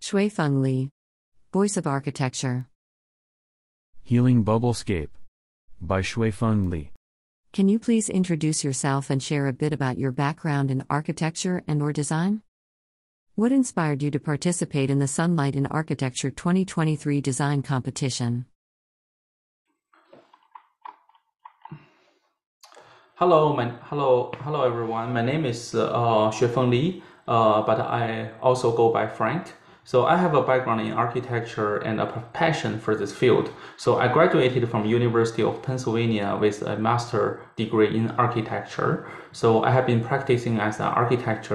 Xuefeng Li, Voice of Architecture. Healing Bubblescape by Xuefeng Li. Can you please introduce yourself and share a bit about your background in architecture and/or design? What inspired you to participate in the Sunlight in Architecture 2023 design competition? Hello everyone. My name is Xuefeng Li, but I also go by Frank. So I have a background in architecture and a passion for this field. So I graduated from University of Pennsylvania with a master degree in architecture. So I have been practicing as an architect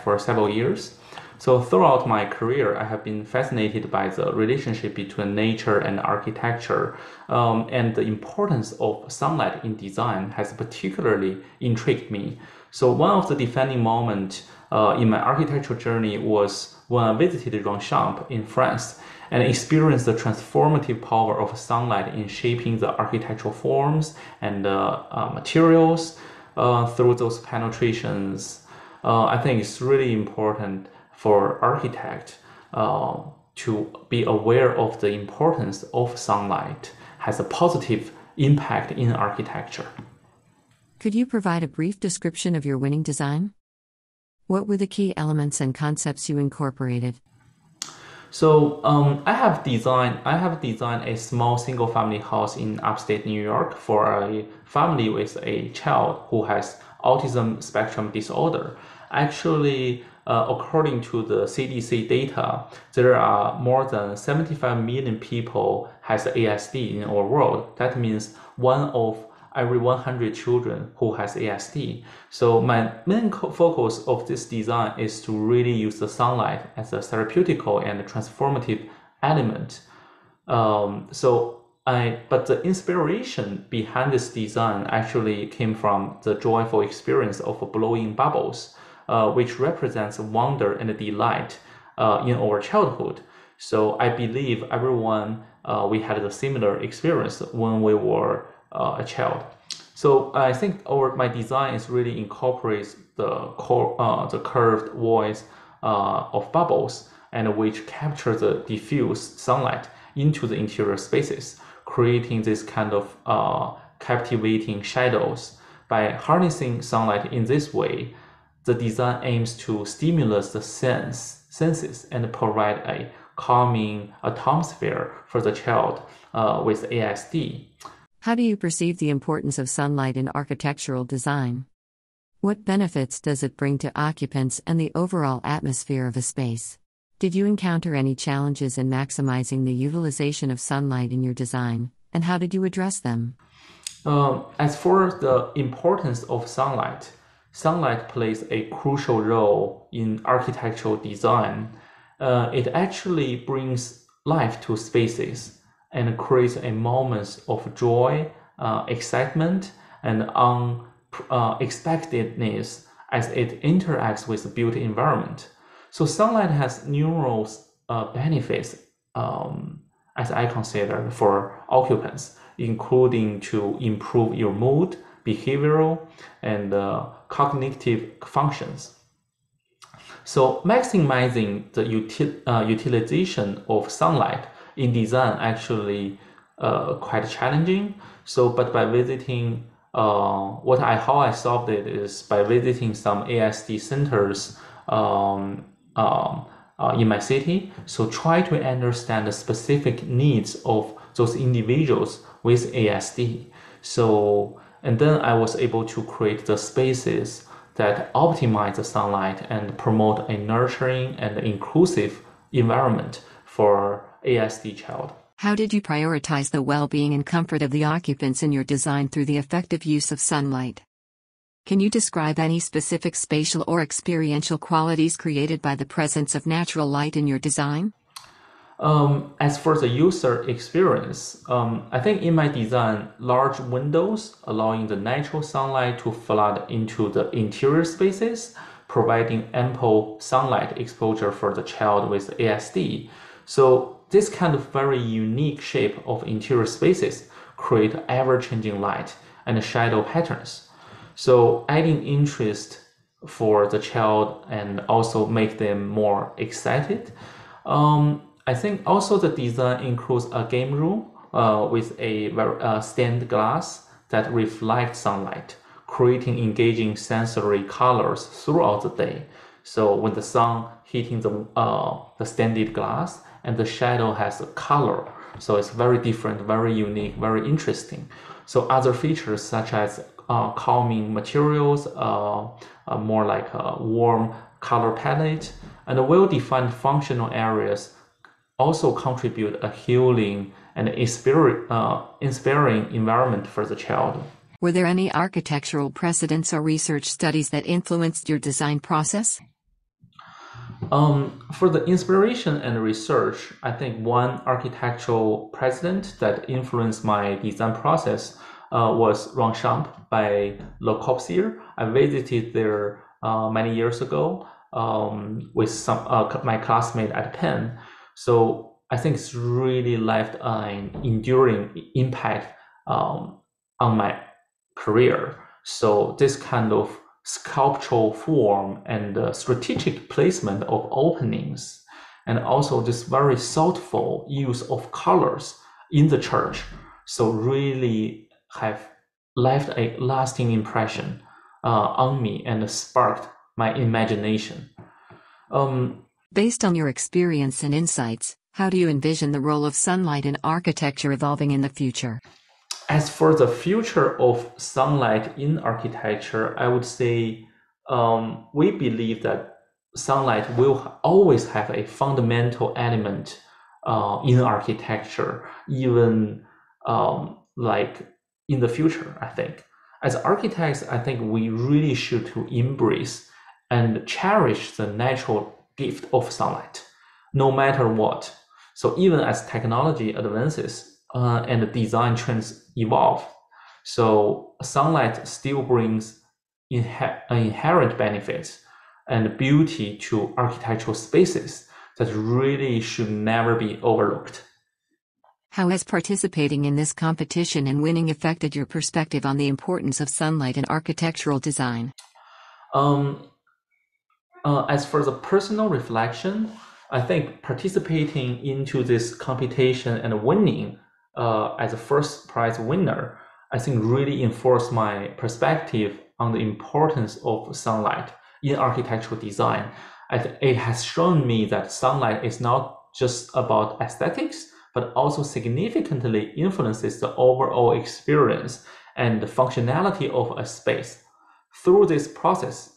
for several years. So throughout my career, I have been fascinated by the relationship between nature and architecture, and the importance of sunlight in design has particularly intrigued me. So one of the defining moments in my architectural journey was when I visited Longchamp in France and experienced the transformative power of sunlight in shaping the architectural forms and materials through those penetrations. I think it's really important for architects to be aware of the importance of sunlight has a positive impact in architecture. Could you provide a brief description of your winning design? What were the key elements and concepts you incorporated? So I have designed a small single-family house in upstate New York for a family with a child who has autism spectrum disorder. Actually, according to the CDC data, there are more than 75 million people has ASD in our world. That means one of every 100 children who has ASD. So my main focus of this design is to really use the sunlight as a therapeutical and transformative element. But the inspiration behind this design actually came from the joyful experience of blowing bubbles, which represents wonder and delight in our childhood. So I believe everyone, we had a similar experience when we were a child. So I think my design is really incorporates the curved voice of bubbles, and which capture the diffused sunlight into the interior spaces, creating this kind of captivating shadows. By harnessing sunlight in this way, the design aims to stimulate the senses and provide a calming atmosphere for the child with ASD. How do you perceive the importance of sunlight in architectural design? What benefits does it bring to occupants and the overall atmosphere of a space? Did you encounter any challenges in maximizing the utilization of sunlight in your design, and how did you address them? As for the importance of sunlight, sunlight plays a crucial role in architectural design. It actually brings life to spaces and creates a moment of joy, excitement, and unexpectedness as it interacts with the built environment. So sunlight has numerous benefits, as I consider, for occupants, including to improve your mood, behavioral, and cognitive functions. So maximizing the utilization of sunlight in design actually quite challenging. But by visiting, how I solved it is by visiting some ASD centers in my city. So try to understand the specific needs of those individuals with ASD. And then I was able to create the spaces that optimize the sunlight and promote a nurturing and inclusive environment for ASD child. How did you prioritize the well-being and comfort of the occupants in your design through the effective use of sunlight? Can you describe any specific spatial or experiential qualities created by the presence of natural light in your design? As for the user experience, I think in my design, large windows allowing the natural sunlight to flood into the interior spaces, providing ample sunlight exposure for the child with ASD. So this kind of very unique shape of interior spaces create ever-changing light and shadow patterns. So adding interest for the child and also make them more excited. I think also the design includes a game room with a stained glass that reflects sunlight, creating engaging sensory colors throughout the day. So when the sun hitting the stained glass and the shadow has a color, so it's very different, very unique, very interesting. So other features such as calming materials, more like a warm color palette, and well-defined functional areas also contribute a healing and inspiring environment for the child. Were there any architectural precedents or research studies that influenced your design process? For the inspiration and research, I think one architectural precedent that influenced my design process was Ronchamp by Le Corbusier. I visited there many years ago with my classmate at Penn. So I think it's really left an enduring impact on my career. So this kind of sculptural form and strategic placement of openings, and also this very thoughtful use of colors in the church, so really have left a lasting impression on me and sparked my imagination. Based on your experience and insights, how do you envision the role of sunlight in architecture evolving in the future? As for the future of sunlight in architecture, I would say we believe that sunlight will always have a fundamental element in architecture, even like in the future, I think. As architects, I think we really should to embrace and cherish the natural gift of sunlight, no matter what. So even as technology advances, and the design trends evolve, so sunlight still brings inherent benefits and beauty to architectural spaces that really should never be overlooked. How has participating in this competition and winning affected your perspective on the importance of sunlight in architectural design? As for the personal reflection, I think participating into this competition and winning as a first prize winner, I think really enforced my perspective on the importance of sunlight in architectural design. It has shown me that sunlight is not just about aesthetics, but also significantly influences the overall experience and the functionality of a space. Through this process,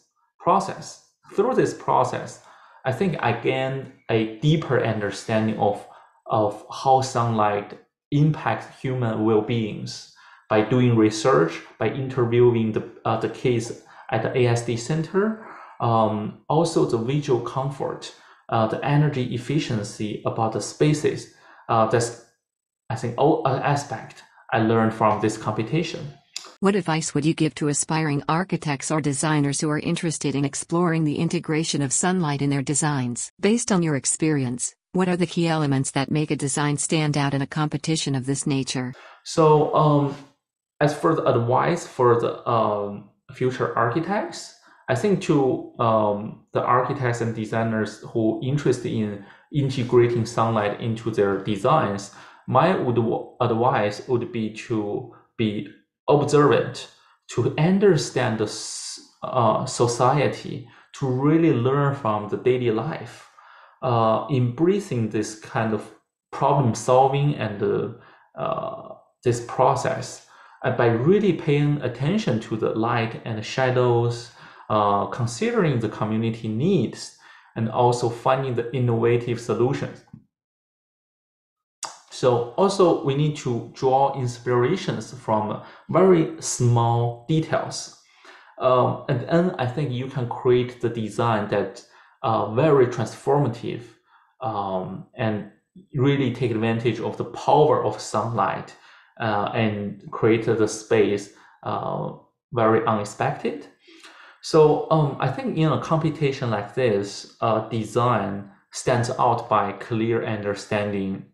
I think I gained a deeper understanding of how sunlight impacts human well-beings by doing research, by interviewing the kids at the ASD Center, also the visual comfort, the energy efficiency about the spaces. That's, I think, all aspect I learned from this competition. What advice would you give to aspiring architects or designers who are interested in exploring the integration of sunlight in their designs? Based on your experience, what are the key elements that make a design stand out in a competition of this nature? So, as for the advice for the future architects, I think to the architects and designers who are interested in integrating sunlight into their designs, my advice would be to be observant, to understand the society, to really learn from the daily life, embracing this kind of problem solving and this process. And by really paying attention to the light and shadows, considering the community needs, and also finding the innovative solutions. So also we need to draw inspirations from very small details. And then I think you can create the design that very transformative and really take advantage of the power of sunlight and create the space very unexpected. So I think in a competition like this, design stands out by clear understanding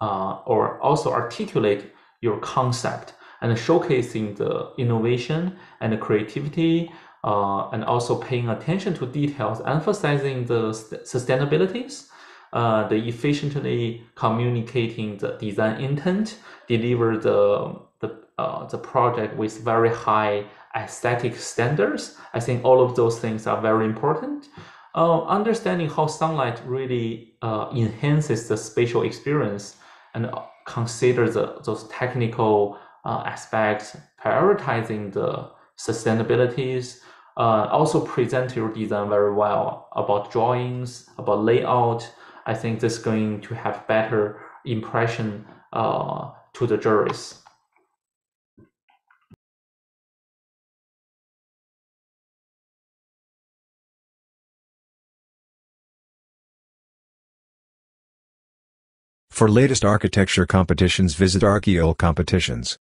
or also articulate your concept and showcasing the innovation and the creativity and also paying attention to details, emphasizing the sustainabilities, the efficiently communicating the design intent, deliver the project with very high aesthetic standards. I think all of those things are very important. Understanding how sunlight really enhances the spatial experience and consider those technical aspects, prioritizing the sustainabilities, also present your design very well about drawings, about layout. I think this is going to have better impression to the juries. For latest architecture competitions, visit Archiol competitions.